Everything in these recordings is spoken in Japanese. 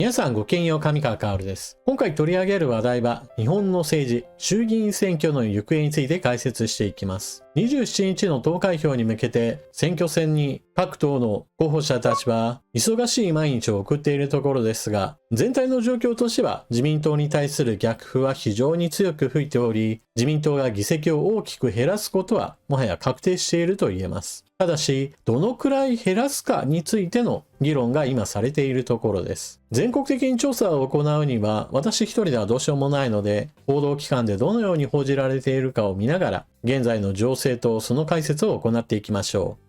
皆さんごきげんよう、上川薫です。今回取り上げる話題は日本の政治、衆議院選挙の行方について解説していきます。27日の投開票に向けて選挙戦に各党の候補者たちは忙しい毎日を送っているところですが、全体の状況としては自民党に対する逆風は非常に強く吹いており、自民党が議席を大きく減らすことはもはや確定していると言えます。ただし、どのくらい減らすかについての議論が今されているところです。全国的に調査を行うには私一人ではどうしようもないので、報道機関でどのように報じられているかを見ながら、現在の情勢とその解説を行っていきましょう。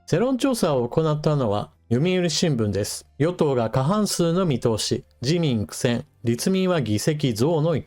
世論調査を行ったのは読売新聞です。与党が過半数の見通し、自民苦戦、立民は議席増の勢い、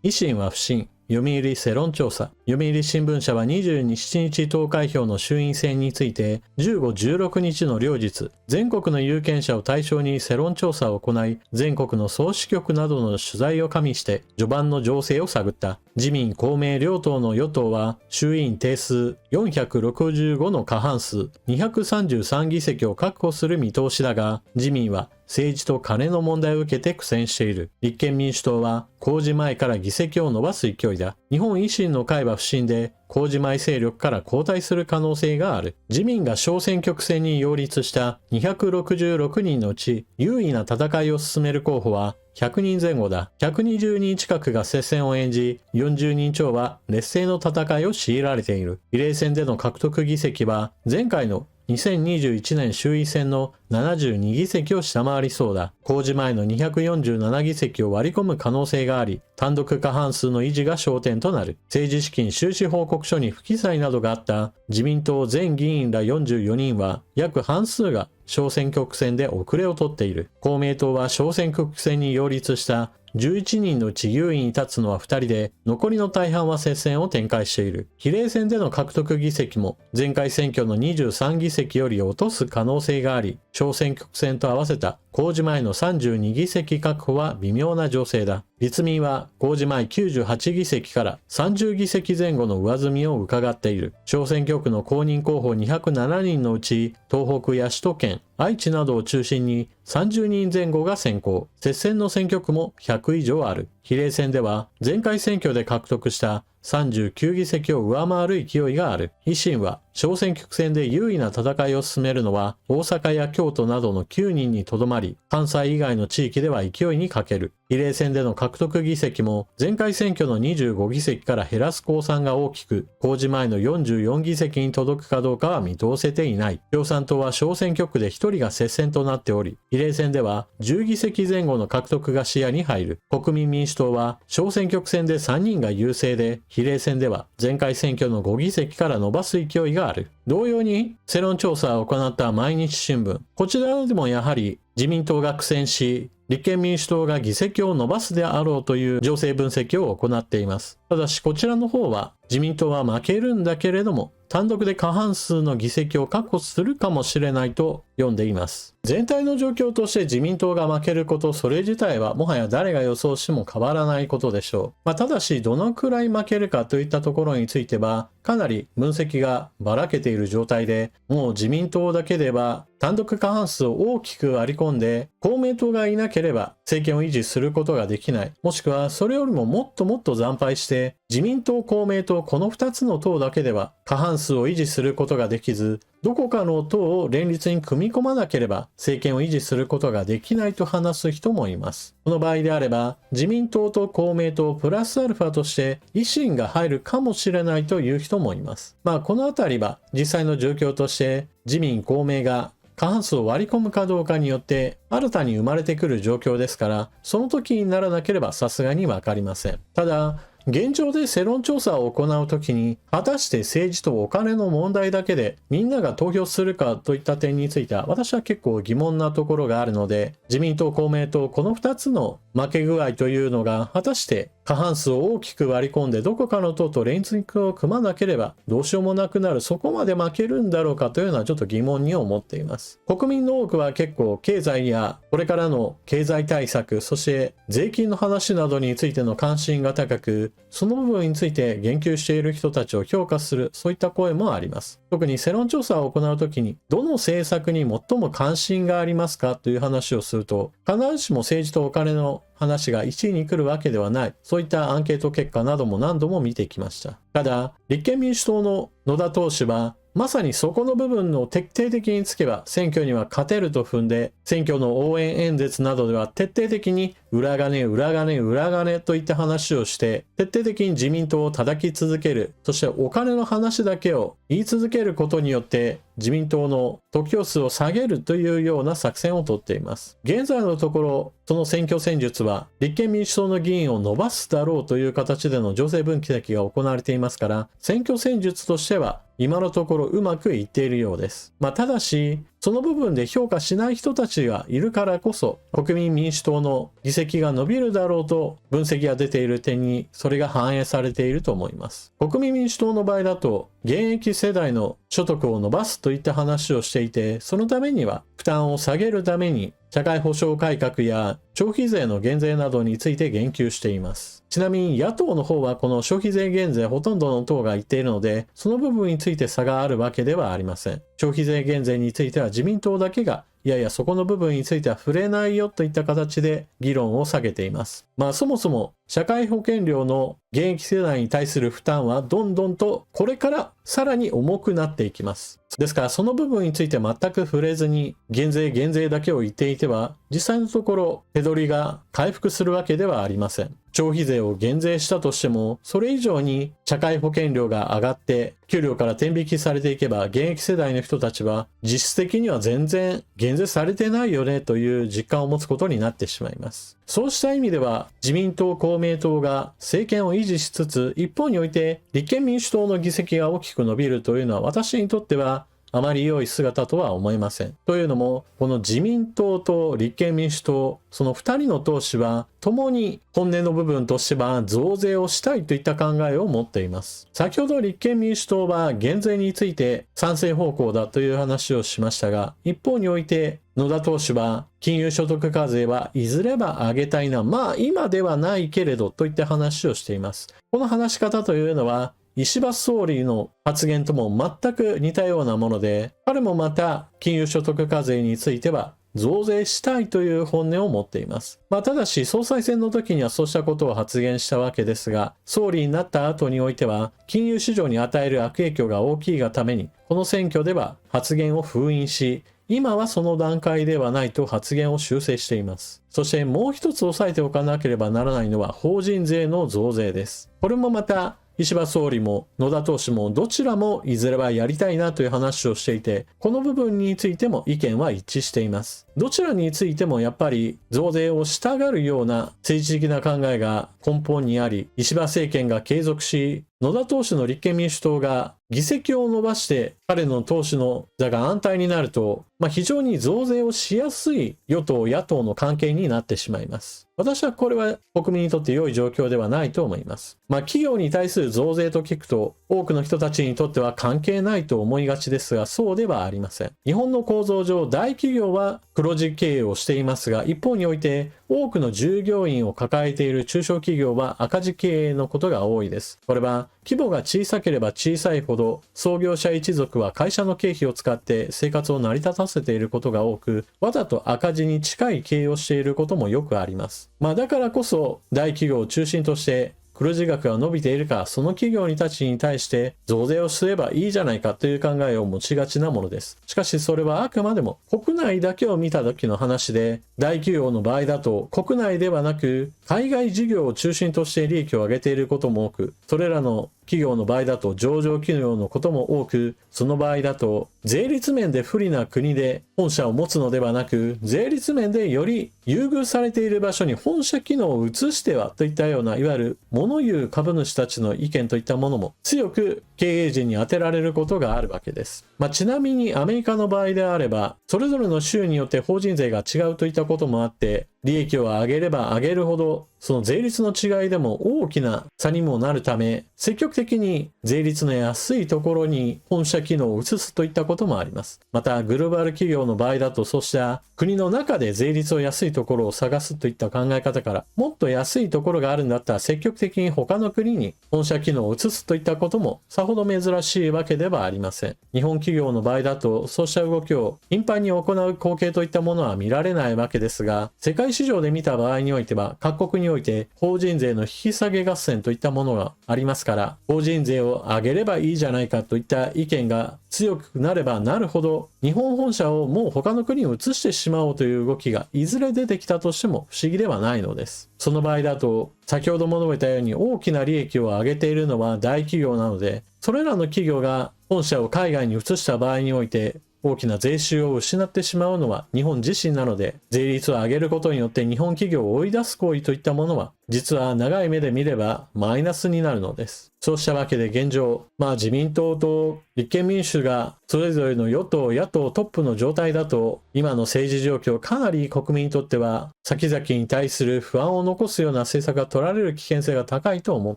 維新は不振。読売世論調査。読売新聞社は27日投開票の衆院選について、15、16日の両日、全国の有権者を対象に世論調査を行い、全国の総支局などの取材を加味して、序盤の情勢を探った。自民・公明両党の与党は、衆院定数465の過半数、233議席を確保する見通しだが、自民は、政治と金の問題を受けて苦戦している。立憲民主党は公示前から議席を伸ばす勢いだ。日本維新の会は不振で公示前勢力から後退する可能性がある。自民が小選挙区選に擁立した266人のうち優位な戦いを進める候補は100人前後だ。120人近くが接戦を演じ、40人超は劣勢の戦いを強いられている。比例選での獲得議席は前回の2021年衆院選の72議席を下回りそうだ。公示前の247議席を割り込む可能性があり、単独過半数の維持が焦点となる。政治資金収支報告書に不記載などがあった自民党全議員ら44人は、約半数が小選挙区選で遅れを取っている。公明党は小選挙区選に擁立した11人のうち優位に立つのは2人で、残りの大半は接戦を展開している。比例選での獲得議席も前回選挙の23議席より落とす可能性があり、小選挙区選と合わせた公示前の32議席確保は微妙な情勢だ。立民は公示前98議席から30議席前後の上積みを伺っている。小選挙区の公認候補207人のうち、東北や首都圏、愛知などを中心に30人前後が先行。接戦の選挙区も100以上ある。比例選では前回選挙で獲得した39議席を上回る勢いがある。維新は小選挙区選で優位な戦いを進めるのは大阪や京都などの9人にとどまり、関西以外の地域では勢いに欠ける。比例選での獲得議席も前回選挙の25議席から減らす公算が大きく、公示前の44議席に届くかどうかは見通せていない。共産党は小選挙区で1人が接戦となっており、比例選では10議席前後の獲得が視野に入る。国民民主党は小選挙区選で3人が優勢で、比例選では前回選挙の5議席から伸ばす勢いがある。同様に世論調査を行った毎日新聞。こちらでもやはり自民党が苦戦し、立憲民主党が議席を伸ばすであろうという情勢分析を行っています。ただしこちらの方は自民党は負けるんだけれども、単独で過半数の議席を確保するかもしれないと読んでいます。全体の状況として自民党が負けること、それ自体はもはや誰が予想しても変わらないことでしょう。ただしどのくらい負けるかといったところについてはかなり分析がばらけている状態で、もう自民党だけでは単独過半数を大きく割り込んで公明党がいなければ政権を維持することができない。もしくはそれよりももっともっと惨敗して自民党、公明党この2つの党だけでは過半数を維持することができず、どこかの党を連立に組み込まなければ政権を維持することができないと話す人もいます。この場合であれば自民党と公明党プラスアルファとして維新が入るかもしれないという人もいます。このあたりは実際の状況として自民公明が過半数を割り込むかどうかによって新たに生まれてくる状況ですから、その時にならなければさすがにわかりません。ただ現状で世論調査を行うときに果たして政治とお金の問題だけでみんなが投票するかといった点については私は結構疑問なところがあるので、自民党公明党この2つの負け具合というのが果たして過半数を大きく割り込んでどこかの党と連立を組まなければどうしようもなくなる、そこまで負けるんだろうかというのはちょっと疑問に思っています。国民の多くは結構経済やこれからの経済対策、そして税金の話などについての関心が高く、く、その部分について言及している人たちを評価する、そういった声もあります。特に世論調査を行うときに、どの政策に最も関心がありますかという話をすると、必ずしも政治とお金の話が1位に来るわけではない、そういったアンケート結果なども何度も見てきました。ただ、立憲民主党の野田党首は、まさにそこの部分を徹底的につけば選挙には勝てると踏んで、選挙の応援演説などでは徹底的に裏金、裏金、裏金といった話をして、徹底的に自民党を叩き続ける、そしてお金の話だけを言い続けることによって自民党の得票数を下げるというような作戦をとっています。現在のところ、その選挙戦術は立憲民主党の議員を伸ばすだろうという形での情勢分析が行われていますから、選挙戦術としては今のところうまくいっているようです。ただし、その部分で評価しない人たちがいるからこそ、国民民主党の議席が伸びるだろうと分析が出ている点に、それが反映されていると思います。国民民主党の場合だと、現役世代の所得を伸ばすといった話をしていて、そのためには負担を下げるために社会保障改革や消費税の減税などについて言及しています。ちなみに野党の方はこの消費税減税ほとんどの党が言っているので、その部分について差があるわけではありません。消費税減税については自民党だけがいやいやそこの部分については触れないよといった形で議論を下げています。そもそも社会保険料の現役世代に対する負担はどんどんとこれからさらに重くなっていきます。ですからその部分について全く触れずに減税だけを言っていては実際のところ手取りが回復するわけではありません。消費税を減税したとしてもそれ以上に社会保険料が上がって給料から天引きされていけば現役世代の人たちは実質的には全然減税されてないよねという実感を持つことになってしまいます。そうした意味では自民党公明党が政権を維持しつつ一方において立憲民主党の議席が大きく伸びるというのは私にとってはあまり良い姿とは思えません。というのも、この自民党と立憲民主党、その2人の党首は、共に本音の部分としては増税をしたいといった考えを持っています。先ほど立憲民主党は減税について賛成方向だという話をしましたが、一方において野田党首は金融所得課税はいずれは上げたいな、今ではないけれどといった話をしています。この話し方というのは、石破総理の発言とも全く似たようなもので、彼もまた金融所得課税については増税したいという本音を持っています。ただし総裁選の時にはそうしたことを発言したわけですが、総理になった後においては金融市場に与える悪影響が大きいがために、この選挙では発言を封印し、今はその段階ではないと発言を修正しています。そしてもう一つ押さえておかなければならないのは法人税の増税です。これもまた石破総理も野田党首もどちらもいずれはやりたいなという話をしていて、この部分についても意見は一致しています。どちらについてもやっぱり増税をしたがるような政治的な考えが根本にあり、石破政権が継続し、野田党首の立憲民主党が議席を伸ばして彼の党首の座が安泰になると、非常に増税をしやすい与党野党の関係になってしまいます。私はこれは国民にとって良い状況ではないと思います。企業に対する増税と聞くと多くの人たちにとっては関係ないと思いがちですが、そうではありません。日本の構造上大企業は黒字経営をしていますが、一方において多くの従業員を抱えている中小企業は赤字経営のことが多いです。これは規模が小さければ小さいほど創業者一族は会社の経費を使って生活を成り立たせていることが多く、わざと赤字に近い経営をしていることもよくあります。だからこそ大企業を中心として黒字額が伸びているか、その企業たちに対して増税をすればいいじゃないかという考えを持ちがちなものです。しかしそれはあくまでも国内だけを見た時の話で、大企業の場合だと国内ではなく海外事業を中心として利益を上げていることも多く、それらの企業の場合だと上場企業のことも多く、その場合だと税率面で不利な国で本社を持つのではなく、税率面でより優遇されている場所に本社機能を移してはといったような、いわゆる物言う株主たちの意見といったものも強く経営陣に充てられることがあるわけです。ちなみにアメリカの場合であれば、それぞれの州によって法人税が違うといったこともあって、利益を上げれば上げるほど、その税率の違いでも大きな差にもなるため、積極的に税率の安いところに本社機能を移すといったこともあります。また、グローバル企業の場合だと、そうした国の中で税率を安いところを探すといった考え方から、もっと安いところがあるんだったら積極的に他の国に本社機能を移すといったこともさほど珍しいわけではありません。日本企業の場合だと、そうした動きを頻繁に行う光景といったものは見られないわけですが、世界市場で見た場合においては、各国において法人税の引き下げ合戦といったものがありますから、法人税を上げればいいじゃないかといった意見が強くなればなるほど、日本本社をもう他の国に移してしまおうという動きがいずれ出てきたとしても不思議ではないのです。その場合だと、先ほども述べたように大きな利益を上げているのは大企業なので、それらの企業が本社を海外に移した場合において、大きな税収を失ってしまうのは日本自身なので、税率を上げることによって日本企業を追い出す行為といったものは、実は長い目で見ればマイナスになるのです。そうしたわけで現状、自民党と立憲民主がそれぞれの与党、野党トップの状態だと、今の政治状況かなり国民にとっては先々に対する不安を残すような政策が取られる危険性が高いと思っ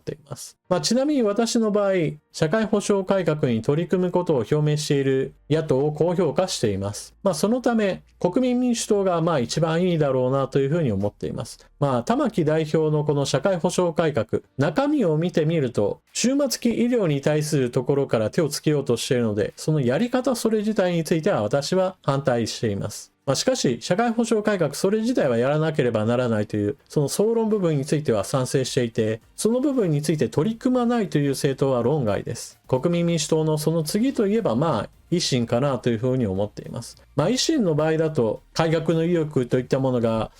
ています。ちなみに私の場合、社会保障改革に取り組むことを表明している野党を高評価しています。そのため、国民民主党が一番いいだろうなというふうに思っています。玉木代表のこの社会保障改革、中身を見てみると、終末期医療に対するところから手をつけようとしているので、そのやり方それ自体については私は反対しています。しかし、社会保障改革それ自体はやらなければならないという、その総論部分については賛成していて、その部分について取り組まないという政党は論外です。国民民主党のその次といえば維新かなというふうに思っています。維新の場合だと改革の意欲といったものが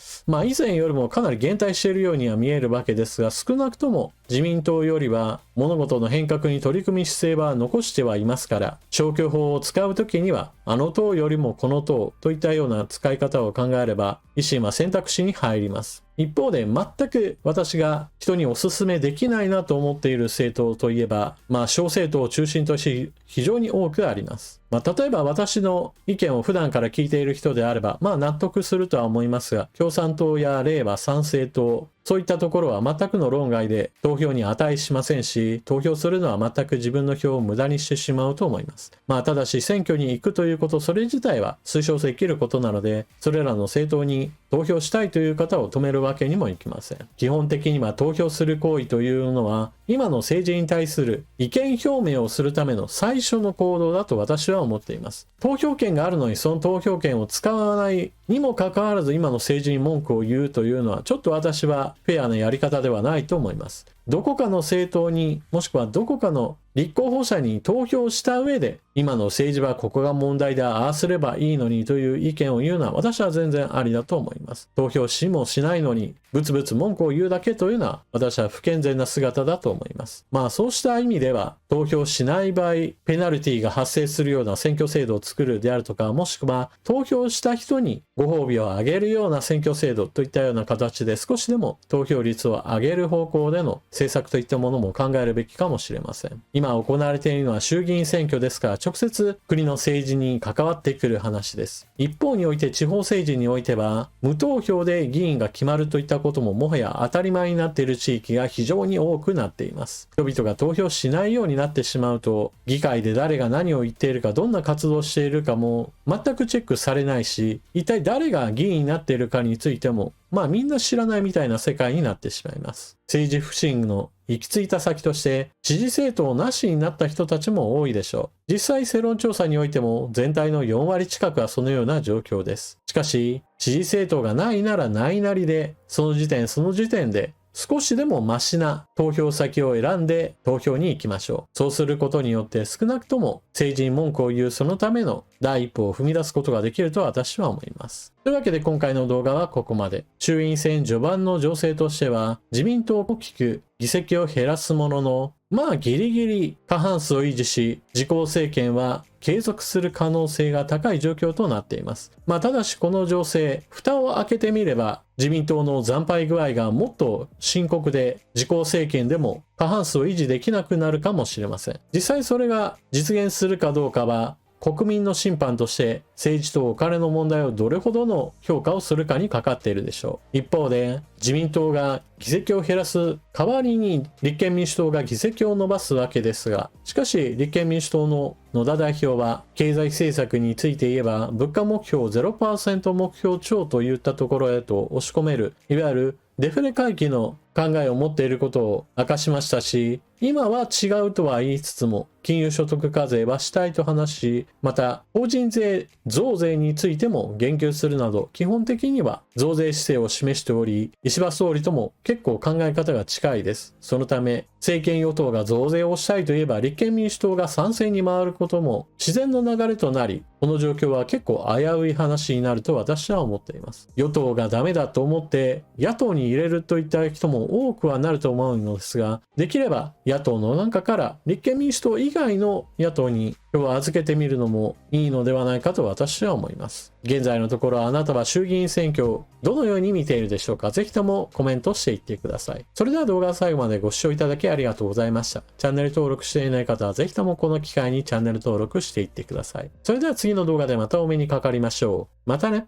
以前よりもかなり減退しているようには見えるわけですが、少なくとも自民党よりは物事の変革に取り組み姿勢は残してはいますから、消去法を使うときにはあの党よりもこの党といったような使い方を考えれば維新は選択肢に入ります。一方で全く私が人にお勧めできないなと思っている政党といえば、小政党を中心とし非常に多くあります。例えば私の意見を普段から聞いている人であれば、納得するとは思いますが、共産党やれいわ参政党、そういったところは全くの論外で投票に値しませんし、投票するのは全く自分の票を無駄にしてしまうと思います。ただし選挙に行くということ、それ自体は推奨できることなので、それらの政党に投票したいという方を止めるわけにもいきません。基本的には投票する行為というのは、今の政治に対する意見表明をするための最初の行動だと私は思っています。投票権があるのにその投票権を使わないにもかかわらず今の政治に文句を言うというのはちょっと私はフェアなやり方ではないと思います。どこかの政党にもしくはどこかの立候補者に投票した上で今の政治はここが問題だ、ああすればいいのにという意見を言うのは私は全然ありだと思います。投票しもしないのにブツブツ文句を言うだけというのは私は不健全な姿だと思います。そうした意味では投票しない場合ペナルティが発生するような選挙制度を作るであるとか、もしくは投票した人にご褒美を上げるような選挙制度といったような形で少しでも投票率を上げる方向での政策といったものも考えるべきかもしれません。今行われているのは衆議院選挙ですから直接国の政治に関わってくる話です。一方において地方政治においては無投票で議員が決まるといったことももはや当たり前になっている地域が非常に多くなっています。人々が投票しないようになってしまうと議会で誰が何を言っているか、どんな活動をしているかも全くチェックされないし、一体誰が議員になっているかについてもみんな知らないみたいな世界になってしまいます。政治不信の行き着いた先として支持政党なしになった人たちも多いでしょう。実際世論調査においても全体の4割近くはそのような状況です。しかし支持政党がないならないなりでその時点で少しでもマシな投票先を選んで投票に行きましょう。そうすることによって少なくとも政治に文句を言うそのための第一歩を踏み出すことができると私は思います。というわけで今回の動画はここまで。衆院選序盤の情勢としては自民党大きく議席を減らすもののまあギリギリ過半数を維持し、自公政権は継続する可能性が高い状況となっています。まあただしこの情勢、蓋を開けてみれば自民党の惨敗具合がもっと深刻で、自公政権でも過半数を維持できなくなるかもしれません。実際それが実現するかどうかは、国民の審判として政治とお金の問題をどれほどの評価をするかにかかっているでしょう。一方で自民党が議席を減らす代わりに立憲民主党が議席を伸ばすわけですが、しかし立憲民主党の野田代表は経済政策について言えば物価目標 0% 目標超といったところへと押し込める、いわゆるデフレ回帰の考えを持っていることを明かしましたし、今は違うとは言いつつも金融所得課税はしたいと話し、また法人税増税についても言及するなど、基本的には増税姿勢を示しており、石破総理とも結構考え方が近いです。そのため政権与党が増税をしたいといえば立憲民主党が賛成に回ることも自然の流れとなり、この状況は結構危うい話になると私は思っています。与党がダメだと思って野党に入れるといった人も多くはなると思うのですが、できれば野党の中から立憲民主党以外の野党に票を預けてみるのもいいのではないかと私は思います。現在のところあなたは衆議院選挙をどのように見ているでしょうか。ぜひともコメントしていってください。それでは動画を最後までご視聴いただきありがとうございました。チャンネル登録していない方はぜひともこの機会にチャンネル登録していってください。それでは次の動画でまたお目にかかりましょう。またね。